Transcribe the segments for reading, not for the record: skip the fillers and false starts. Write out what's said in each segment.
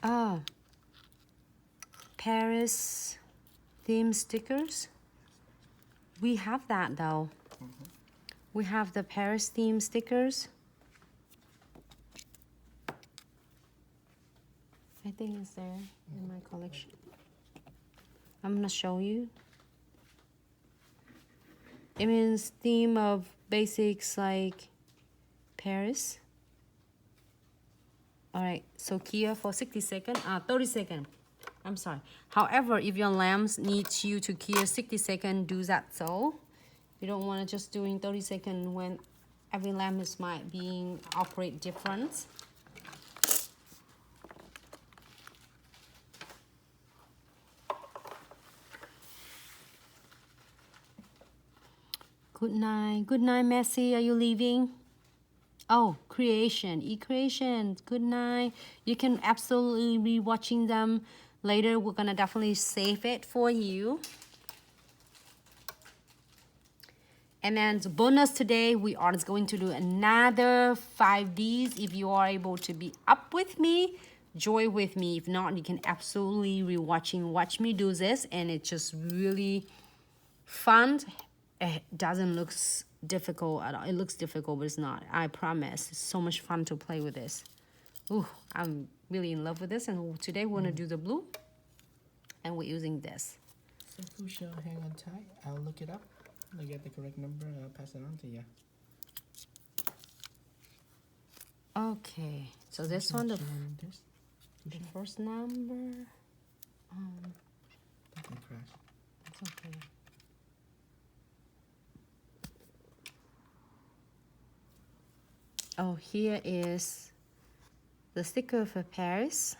Ah, Paris theme stickers. We have that though. We have the Paris theme stickers. I think it's there in my collection. I'm gonna show you. It means theme of basics like Paris. All right, so Kia for 60 seconds, 30 seconds. I'm sorry. However, if your lamps needs you to Kia 60 seconds, do that so. You don't want to just doing 30 seconds when every lamp is might being operate different. Good night, Messi. Are you leaving? Oh, creation, e-creation. Good night. You can absolutely be watching them later. We're gonna definitely save it for you. And then the bonus today, we are going to do another 5Ds. If you are able to be up with me, join with me. If not, you can absolutely watch me do this, and it's just really fun. It doesn't look difficult at all. It looks difficult, but it's not. I promise. It's so much fun to play with this. Ooh, I'm really in love with this. And today we're gonna do the blue, and we're using this. So Fuchsia, hang on tight. I'll look it up. I'll get the correct number and I'll pass it on to you. Okay, so this one, the first number. Doesn't crash. It's okay. Oh, here is the sticker for Paris.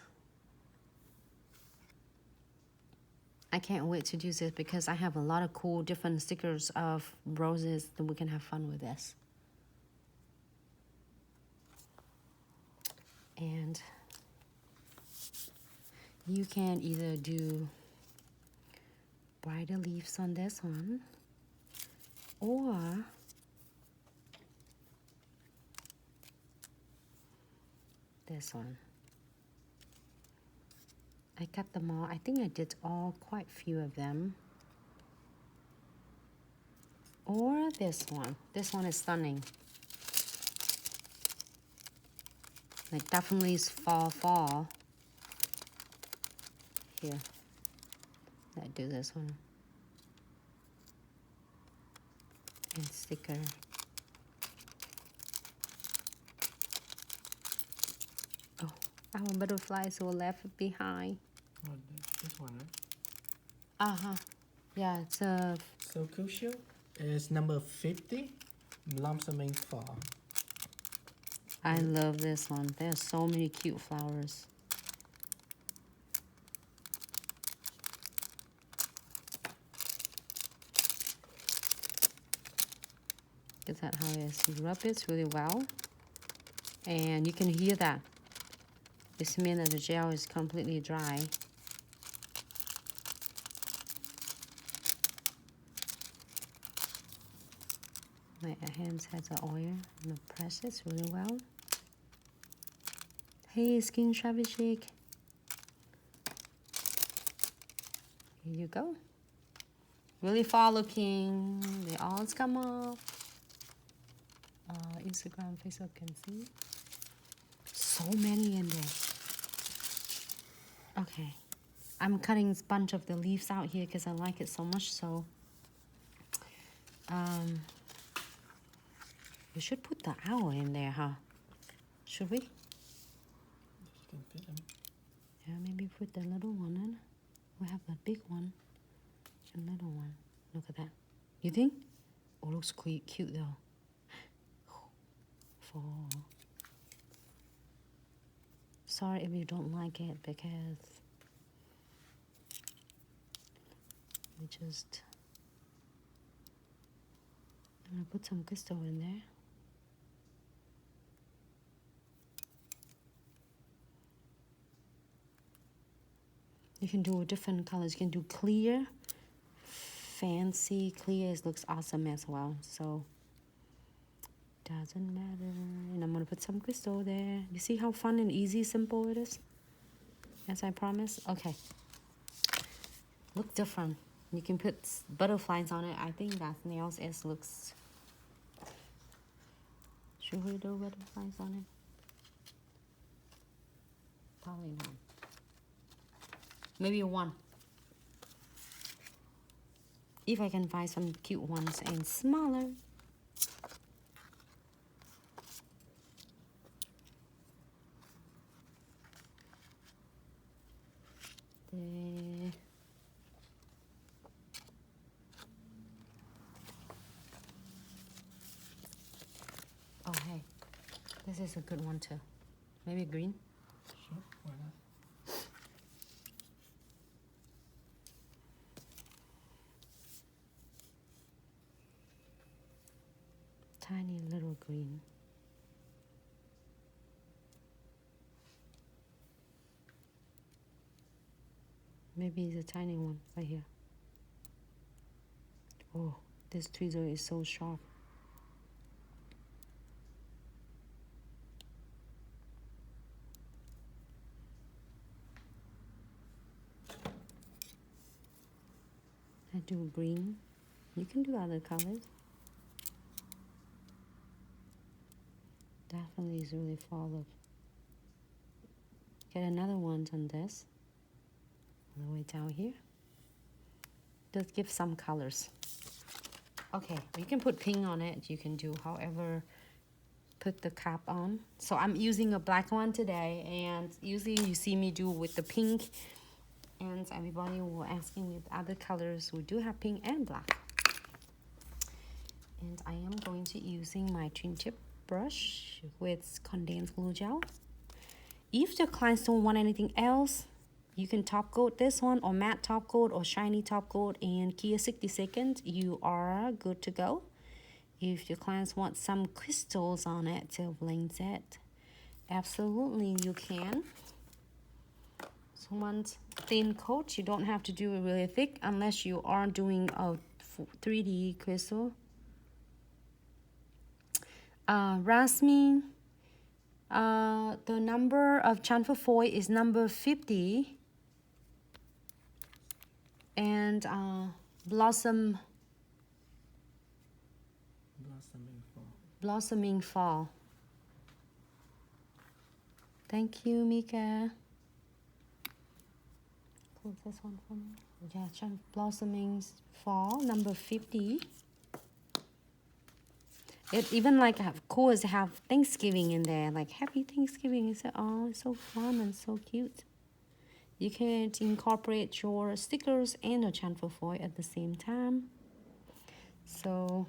I can't wait to use it because I have a lot of cool different stickers of roses that we can have fun with this. And you can either do brighter leaves on this one, or this one. I cut them all. I think I did quite few of them. Or this one. This one is stunning. Like definitely is fall. Here. Let's do this one. And sticker. Oh, our butterflies were left behind. Oh, this one, right? Uh-huh. Yeah, it's a... So Fuchsia is number 50. Blossoming Fall. I love this one. There's so many cute flowers. Is that how it is? You rub it really well. And you can hear that. This means that the gel is completely dry. My hands has the oil. I'm gonna press it really well. Hey, Skin Shabby Chic. Here you go. Really fall looking. They all come off. Instagram, Facebook can see. So many in there. Okay. I'm cutting a bunch of the leaves out here because I like it so much. So, we should put the owl in there, huh? Should we? You can fit them. Yeah, maybe put the little one in. We have a big one and little one. Look at that. You think? Oh, looks cute though. Sorry if you don't like it because we just... I'm gonna put some crystal in there. You can do different colors. You can do clear, fancy clear. It looks awesome as well. So doesn't matter. And I'm gonna put some crystal there. You see how fun and easy, simple it is? as I promised. Okay. Look different. You can put butterflies on it. I think that nails looks. Should we do butterflies on it? Probably not. Maybe one. If I can find some cute ones and smaller. Oh, hey, this is a good one too. Maybe green? Sure, why not? Tiny little green. Maybe it's a tiny one right here. Oh, this tweezer is so sharp. I do green. You can do other colors. Definitely is really fall of. Get another one on this. All the way down here. Just give some colors. Okay, you can put pink on it. You can do however. Put the cap on. So I'm using a black one today, and usually you see me do with the pink. And everybody will asking with other colors. We do have pink and black. And I am going to using my trim tip brush with condensed glue gel. If the clients don't want anything else, you can top coat this one, or matte top coat, or shiny top coat, and Kia 60 seconds. You are good to go. If your clients want some crystals on it to blend it, absolutely you can. So once thin coat, you don't have to do it really thick unless you are doing a 3D crystal. Rasmin, the number of chamfer foil is number 50. And blossoming fall. Thank you, Mika. Close this one for me. Yeah, blossoming fall, number 50. It even like cool as have Thanksgiving in there, like Happy Thanksgiving. It's oh, it's so fun and so cute. You can incorporate your stickers and your chamfer foil at the same time. So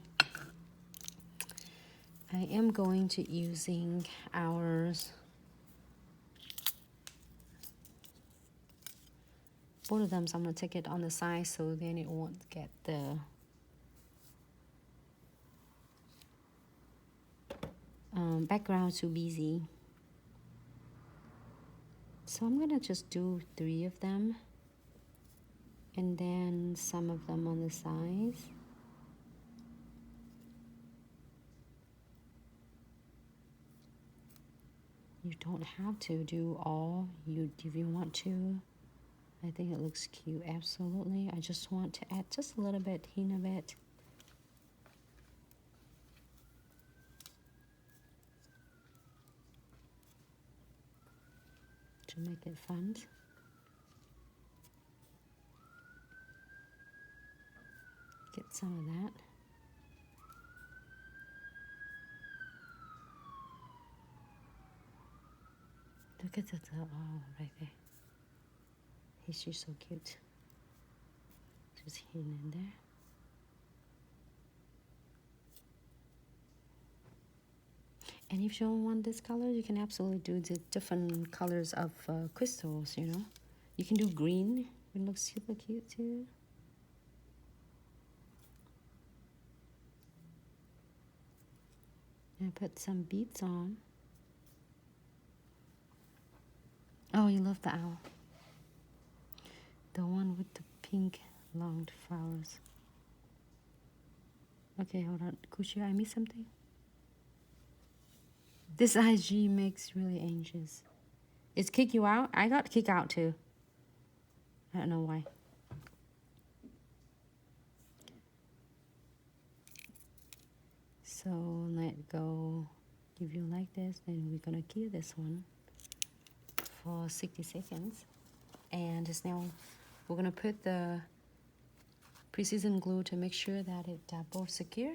I am going to using ours. Both of them, so I'm gonna take it on the side so then it won't get the background too busy. So I'm gonna just do 3 of them and then some of them on the sides. You don't have to do all if you want to. I think it looks cute, absolutely. I just want to add just a little bit, hint of it. To make it fun. Get some of that. Look at the oh, right there. He's just so cute. Just hidden in there. And if you don't want this color, you can absolutely do the different colors of crystals, you know. You can do green. It looks super cute too. And put some beads on. Oh, you love the owl. The one with the pink long flowers. Okay, hold on. Kushi, I missed something? This IG makes really anxious. It's kick you out? I got kicked out too. I don't know why. So let go, give you like this, then we're gonna keep this one for 60 seconds. And just now we're gonna put the precision glue to make sure that it both secure.